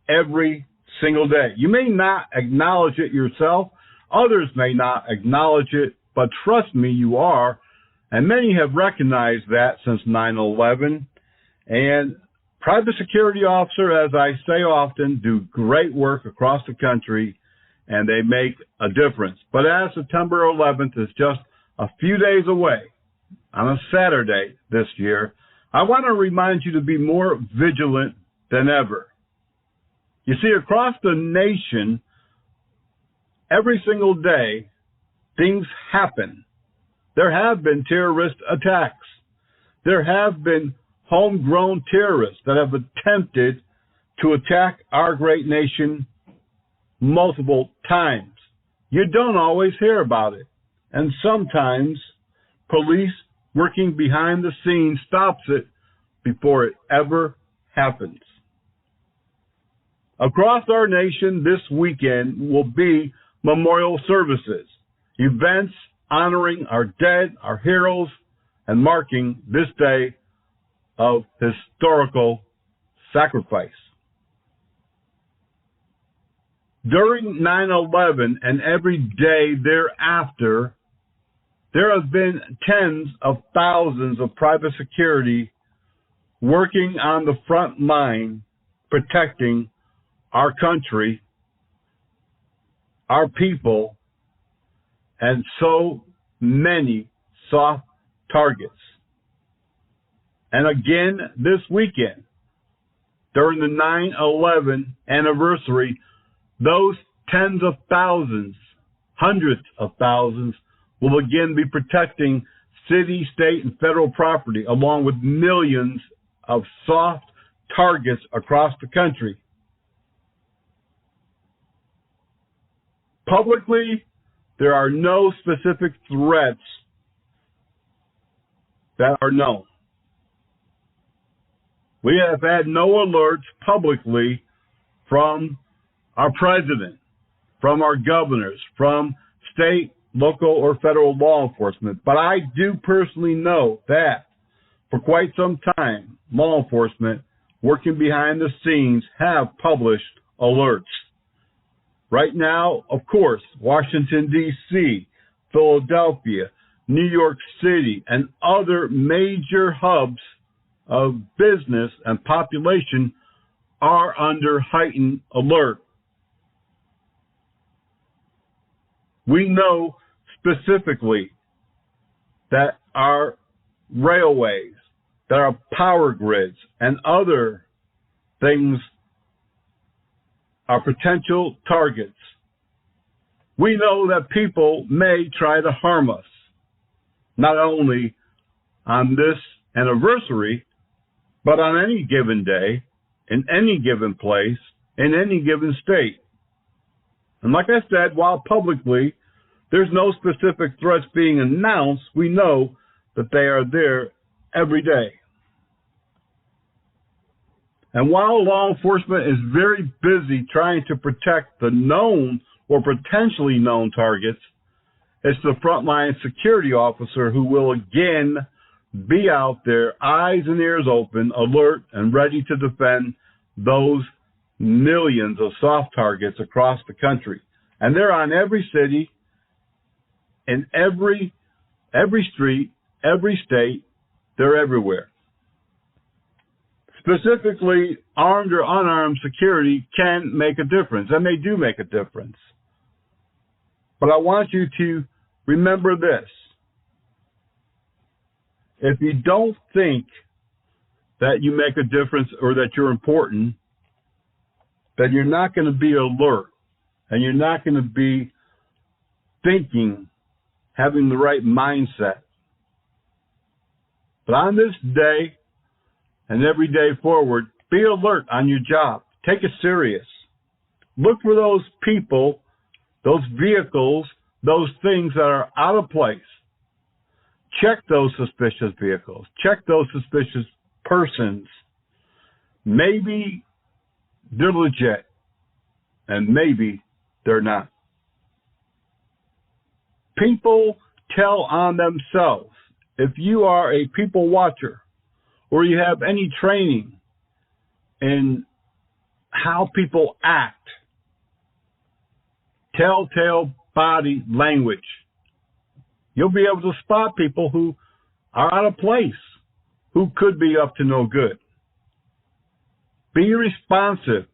every single day. You may not acknowledge it yourself. Others may not acknowledge it, but trust me, you are. And many have recognized that since 9/11. And private security officers, as I say often, do great work across the country, and they make a difference. But as September 11th is just a few days away, on a Saturday this year, I want to remind you to be more vigilant than ever. You see, across the nation, every single day, things happen. There have been terrorist attacks. There have been homegrown terrorists that have attempted to attack our great nation multiple times. You don't always hear about it. And sometimes police working behind the scenes stops it before it ever happens. Across our nation this weekend will be memorial services, events honoring our dead, our heroes, and marking this day of historical sacrifice. During 9/11 and every day thereafter, there have been tens of thousands of private security working on the front line, protecting our country, our people, and so many soft targets. And again this weekend, during the 9/11 anniversary, those tens of thousands, hundreds of thousands, will again be protecting city, state, and federal property, along with millions of soft targets across the country. Publicly, there are no specific threats that are known. We have had no alerts publicly from our president, from our governors, from state, local, or federal law enforcement. But I do personally know that for quite some time, law enforcement working behind the scenes have published alerts. Right now, of course, Washington, D.C., Philadelphia, New York City, and other major hubs of business and population are under heightened alert. We know specifically that our railways, that our power grids, and other things are potential targets. We know that people may try to harm us, not only on this anniversary, but on any given day, in any given place, in any given state. And like I said, while publicly there's no specific threats being announced, we know that they are there every day. And while law enforcement is very busy trying to protect the known or potentially known targets, it's the frontline security officer who will again be out there, eyes and ears open, alert, and ready to defend those millions of soft targets across the country. And they're on every city, in every street, every state. They're everywhere. Specifically, armed or unarmed security can make a difference, and they do make a difference. But I want you to remember this. If you don't think that you make a difference or that you're important, then you're not going to be alert, and you're not going to be thinking, having the right mindset. But on this day and every day forward, be alert on your job. Take it serious. Look for those people, those vehicles, those things that are out of place. Check those suspicious vehicles. Check those suspicious persons. Maybe they're legit, and maybe they're not. People tell on themselves. If you are a people watcher or you have any training in how people act, telltale body language, you'll be able to spot people who are out of place, who could be up to no good. Be responsive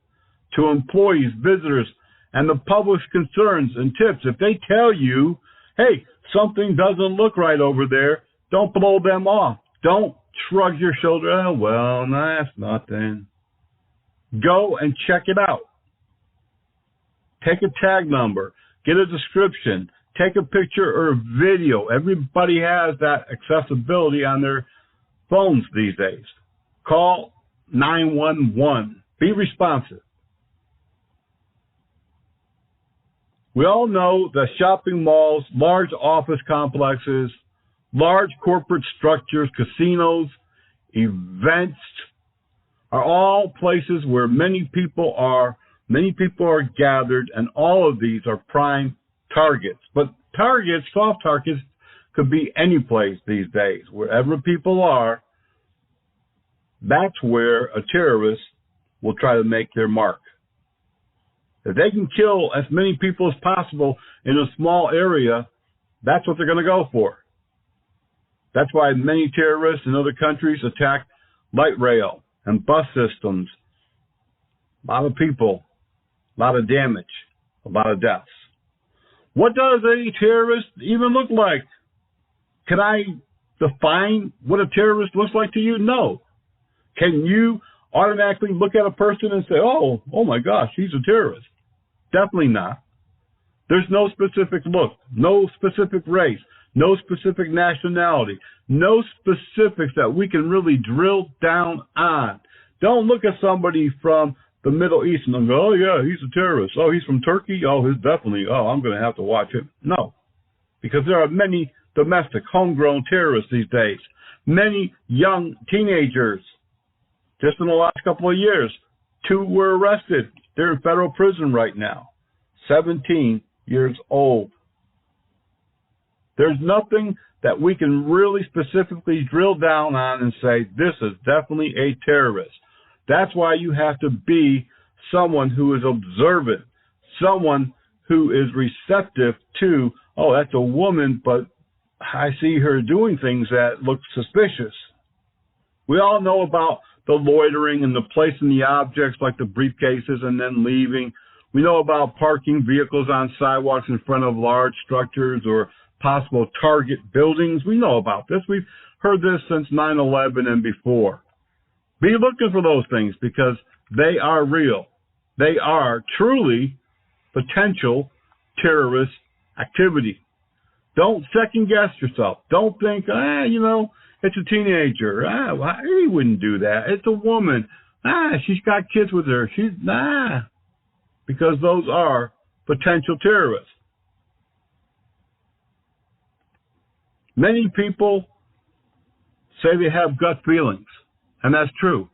to employees, visitors, and the public's concerns and tips. If they tell you, hey, something doesn't look right over there, don't blow them off. Don't shrug your shoulder. Oh, well, that's nothing. Go and check it out. Take a tag number. Get a description. Take a picture or a video. Everybody has that accessibility on their phones these days. Call 911. Be responsive. We all know that shopping malls, large office complexes, large corporate structures, casinos, events are all places where many people are gathered, and all of these are prime targets. But targets, soft targets, could be any place these days. Wherever people are, that's where a terrorist will try to make their mark. If they can kill as many people as possible in a small area, that's what they're going to go for. That's why many terrorists in other countries attack light rail and bus systems. A lot of people, a lot of damage, a lot of deaths. What does a terrorist even look like? Can I define what a terrorist looks like to you? No. Can you automatically look at a person and say, oh my gosh, he's a terrorist? Definitely not. There's no specific look, no specific race, no specific nationality, no specifics that we can really drill down on. Don't look at somebody from the Middle East and go, oh yeah, he's a terrorist. Oh, he's from Turkey. Oh, he's definitely, I'm going to have to watch it. No, because there are many domestic, homegrown terrorists these days. Many young teenagers. Just in the last couple of years, 2 were arrested. They're in federal prison right now. 17 years old. There's nothing that we can really specifically drill down on and say, this is definitely a terrorist. That's why you have to be someone who is observant, someone who is receptive to, oh, that's a woman, but I see her doing things that look suspicious. We all know about the loitering and the placing the objects like the briefcases and then leaving. We know about parking vehicles on sidewalks in front of large structures or possible target buildings. We know about this. We've heard this since 9/11 and before. Be looking for those things because they are real. They are truly potential terrorist activity. Don't second guess yourself. Don't think, it's a teenager. He wouldn't do that. It's a woman. She's got kids with her. Because those are potential terrorists. Many people say they have gut feelings, and that's true.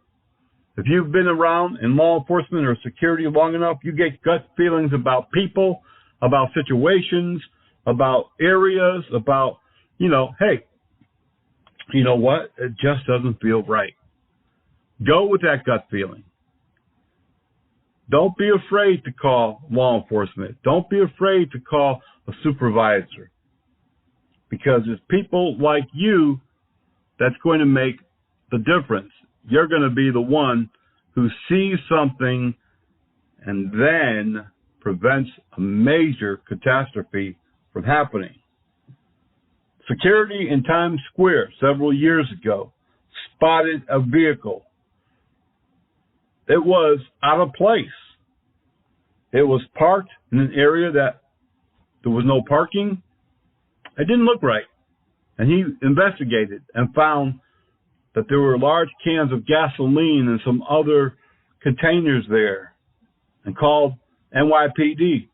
If you've been around in law enforcement or security long enough, you get gut feelings about people, about situations, about areas, about, hey, you know what? It just doesn't feel right. Go with that gut feeling. Don't be afraid to call law enforcement. Don't be afraid to call a supervisor. Because it's people like you that's going to make the difference. You're going to be the one who sees something and then prevents a major catastrophe from happening. Security in Times Square several years ago spotted a vehicle. It was out of place. It was parked in an area that there was no parking. It didn't look right. And he investigated and found that there were large cans of gasoline and some other containers there, and called NYPD.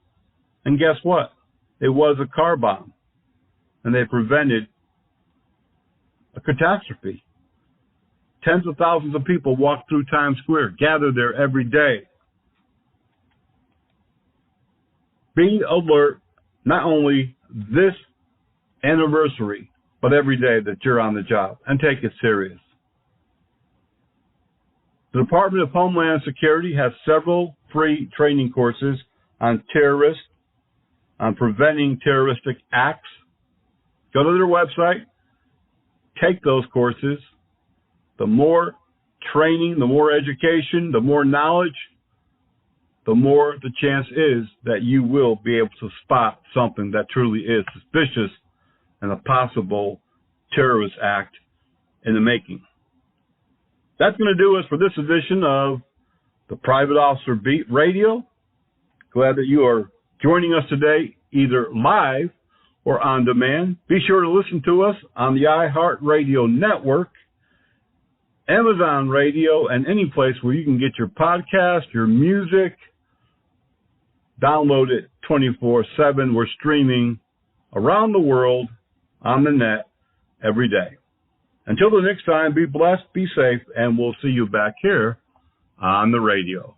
And guess what? It was a car bomb. And they prevented a catastrophe. Tens of thousands of people walk through Times Square, gather there every day. Be alert, not only this anniversary, but every day that you're on the job, and take it serious. The Department of Homeland Security has several free training courses on terrorists, on preventing terroristic acts. Go to their website, take those courses. The more training, the more education, the more knowledge, the more the chance is that you will be able to spot something that truly is suspicious and a possible terrorist act in the making. That's going to do us for this edition of the Private Officer Beat Radio. Glad that you are joining us today, either live or on demand. Be sure to listen to us on the iHeartRadio network, Amazon Radio, and any place where you can get your podcast, your music. Download it 24/7. We're streaming around the world on the net every day. Until the next time, be blessed, be safe, and we'll see you back here on the radio.